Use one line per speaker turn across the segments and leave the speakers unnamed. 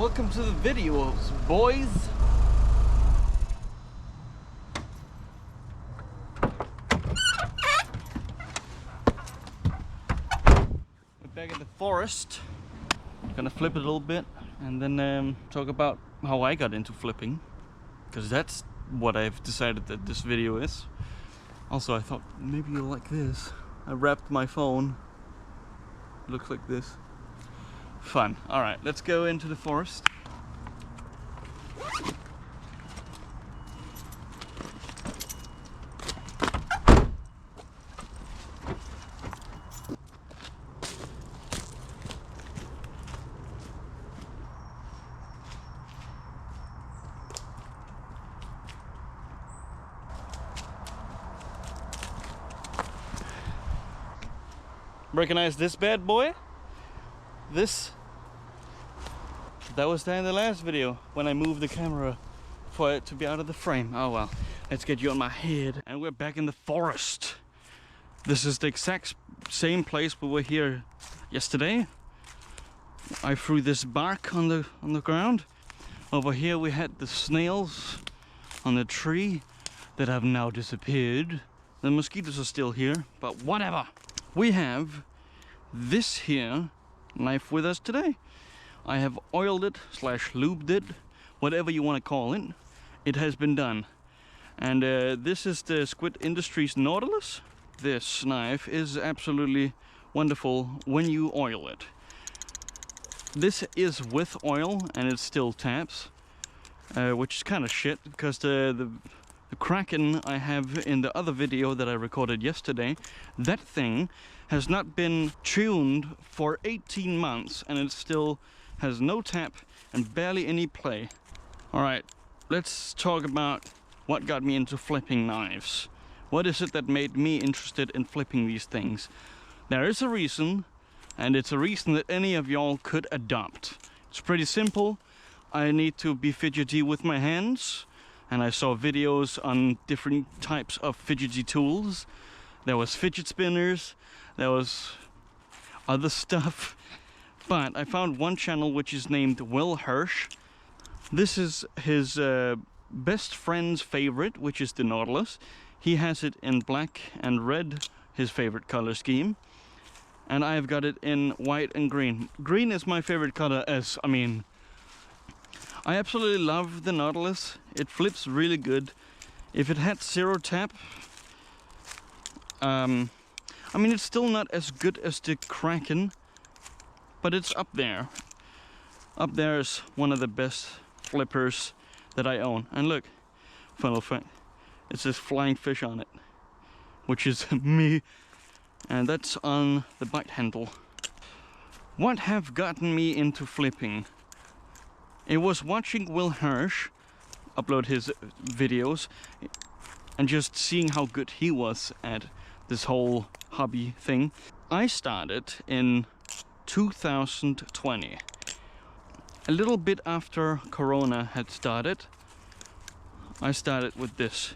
Welcome to the videos, boys. We're back in the forest. Gonna flip it a little bit and then talk about how I got into flipping, because that's what I've decided that this video is. Also, I thought maybe you'll like this. I wrapped my phone. It looks like this. Fun. Alright, let's go into the forest. Recognize this bad boy? That was there in the last video when I moved the camera for it to be out of the frame. Oh well, let's get you on my head. And we're back in the forest. This is the exact same place we were here yesterday. I threw this bark on the ground. Over here we had the snails on the tree that have now disappeared. The mosquitoes are still here, but whatever. We have this here knife with us today. I have oiled it / lubed it, whatever you want to call it. It has been done. And this is the Squid Industries Nautilus. This knife is absolutely wonderful when you oil it. This is with oil and it still taps, which is kind of shit, because the Kraken I have in the other video that I recorded yesterday, that thing has not been tuned for 18 months and it still has no tap and barely any play. Alright, let's talk about what got me into flipping knives. What is it that made me interested in flipping these things? There is a reason, and it's a reason that any of y'all could adopt. It's pretty simple. I need to be fidgety with my hands, and I saw videos on different types of fidgety tools. There was fidget spinners, there was other stuff, but I found one channel which is named Will Hirsch. This is his best friend's favorite, which is the Nautilus. He has it in black and red, his favorite color scheme, and I've got it in white and green. Green is my favorite color, I absolutely love the Nautilus. It flips really good. If it had zero tap, I mean, it's still not as good as the Kraken, but it's up there. Up there is one of the best flippers that I own. And look, fun fact, it says flying fish on it, which is me, and that's on the bite handle. What have gotten me into flipping? It was watching Will Hirsch upload his videos and just seeing how good he was at this whole hobby thing. I started in 2020, a little bit after Corona had started. I started with this,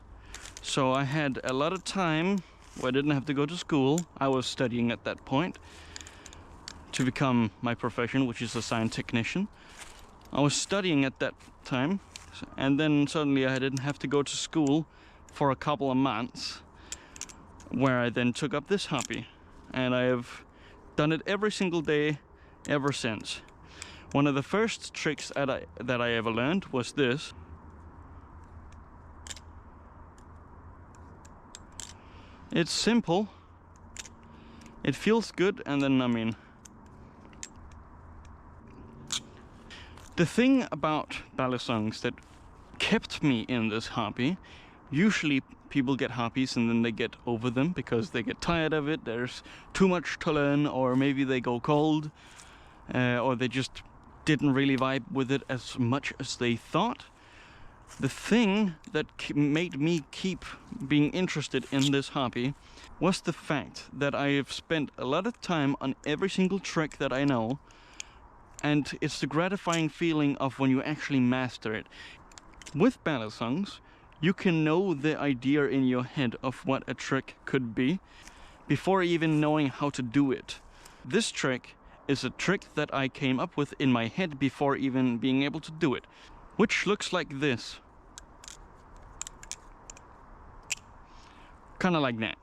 so I had a lot of time where I didn't have to go to school. I was studying at that point to become my profession, which is a sign technician. I was studying at that time, and then suddenly I didn't have to go to school for a couple of months, where I then took up this hobby, and I have done it every single day ever since. One of the first tricks that I ever learned was this. It's simple, it feels good, and then I mean, the thing about balisongs that kept me in this hobby, usually people get hobbies and then they get over them because they get tired of it, there's too much to learn, or maybe they go cold, or they just didn't really vibe with it as much as they thought. The thing that made me keep being interested in this hobby was the fact that I have spent a lot of time on every single trick that I know, and it's the gratifying feeling of when you actually master it. With balisongs, you can know the idea in your head of what a trick could be before even knowing how to do it. This trick is a trick that I came up with in my head before even being able to do it, which looks like this. Kind of like that.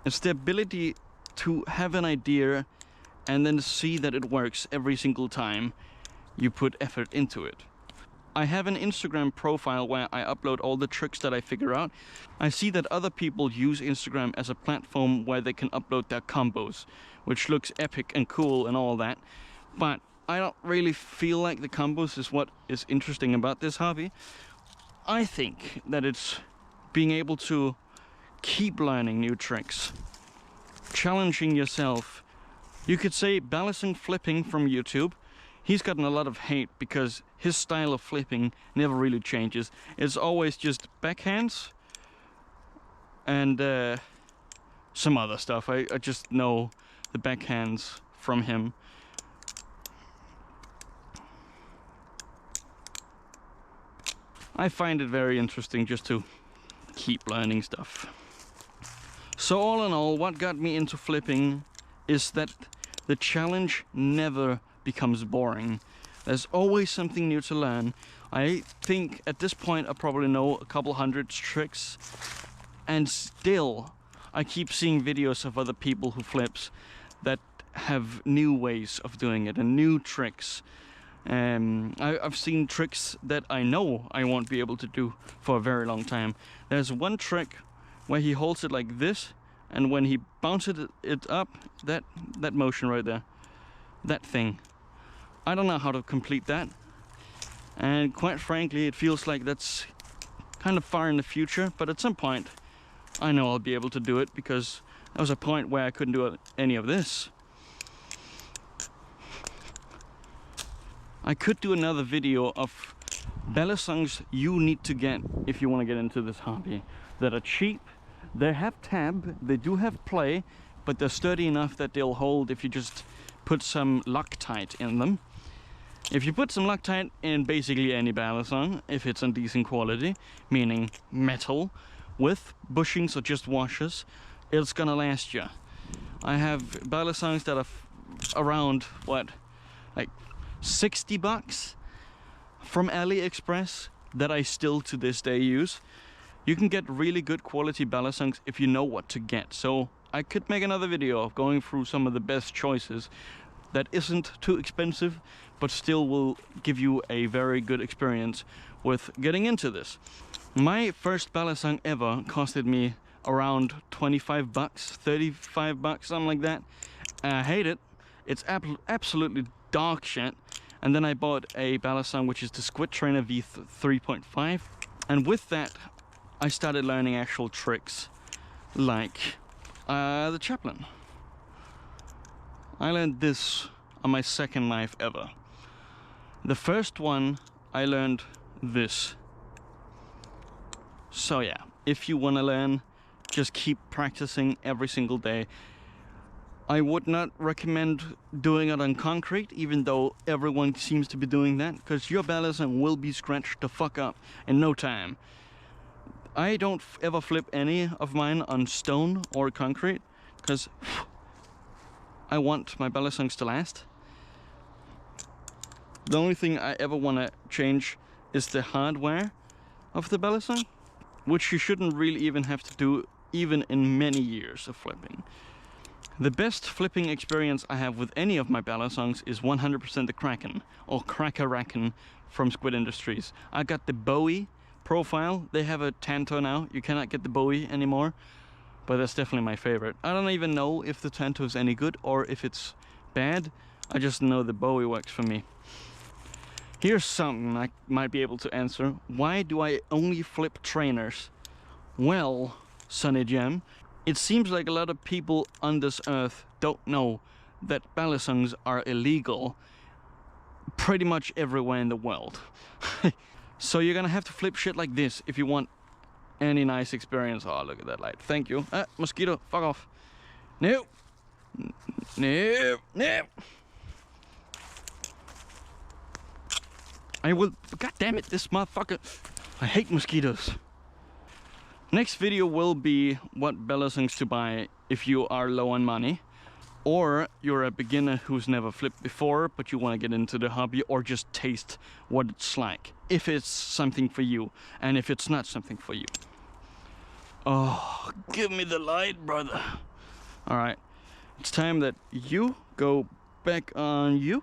It's the ability to have an idea and then see that it works every single time you put effort into it. I have an Instagram profile where I upload all the tricks that I figure out. I see that other people use Instagram as a platform where they can upload their combos, which looks epic and cool and all that. But I don't really feel like the combos is what is interesting about this hobby. I think that it's being able to keep learning new tricks, challenging yourself. You could say Balisang Flipping from YouTube. He's gotten a lot of hate because his style of flipping never really changes. It's always just backhands and some other stuff. I just know the backhands from him. I find it very interesting just to keep learning stuff. So all in all, what got me into flipping is that the challenge never becomes boring. There's always something new to learn. I think at this point I probably know a couple hundred tricks, and still I keep seeing videos of other people who flips that have new ways of doing it and new tricks. I've seen tricks that I know I won't be able to do for a very long time. There's one trick where he holds it like this, and when he bounces it up, that motion right there, that thing, I don't know how to complete that, and quite frankly it feels like that's kind of far in the future, but at some point I know I'll be able to do it, because there was a point where I couldn't do any of this. I could do another video of balisangs you need to get if you want to get into this hobby, that are cheap. They have tab, they do have play, but they're sturdy enough that they'll hold if you just put some Loctite in them. If you put some Loctite in basically any balisang, if it's in decent quality, meaning metal, with bushings or just washers, it's gonna last you. I have balisangs that are around, what, like 60 bucks from AliExpress that I still to this day use. You can get really good quality balisangs if you know what to get. So I could make another video of going through some of the best choices that isn't too expensive, but still will give you a very good experience with getting into this. My first balisang ever costed me around 25 bucks, 35 bucks, something like that. I hate it. It's absolutely dog shit. And then I bought a balisang, which is the Squid Trainer V3.5. And with that, I started learning actual tricks, like the Chaplin. I learned this on my second knife ever. The first one, I learned this. So yeah, if you want to learn, just keep practicing every single day. I would not recommend doing it on concrete, even though everyone seems to be doing that, because your balisang will be scratched the fuck up in no time. I don't ever flip any of mine on stone or concrete, because I want my balisangs to last. The only thing I ever want to change is the hardware of the balisang, which you shouldn't really even have to do even in many years of flipping. The best flipping experience I have with any of my balisangs is 100% the Kraken, or Cracker-Racken from Squid Industries. I got the Bowie profile. They have a Tanto now. You cannot get the Bowie anymore, but that's definitely my favorite. I don't even know if the Tanto is any good or if it's bad. I just know the Bowie works for me. Here's something I might be able to answer. Why do I only flip trainers? Well, Sunny Jam, it seems like a lot of people on this earth don't know that balisangs are illegal pretty much everywhere in the world. So you're gonna have to flip shit like this if you want any nice experience. Oh, look at that light. Thank you. Ah, mosquito, fuck off. No. No. No. I will, god damn it, this motherfucker. I hate mosquitoes. Next video will be what balisangs to buy if you are low on money. or you're a beginner who's never flipped before, but you want to get into the hobby or just taste what it's like, if it's something for you, and if it's not something for you. Oh, give me the light, brother. All right, it's time that you go back on you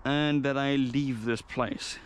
and that I leave this place.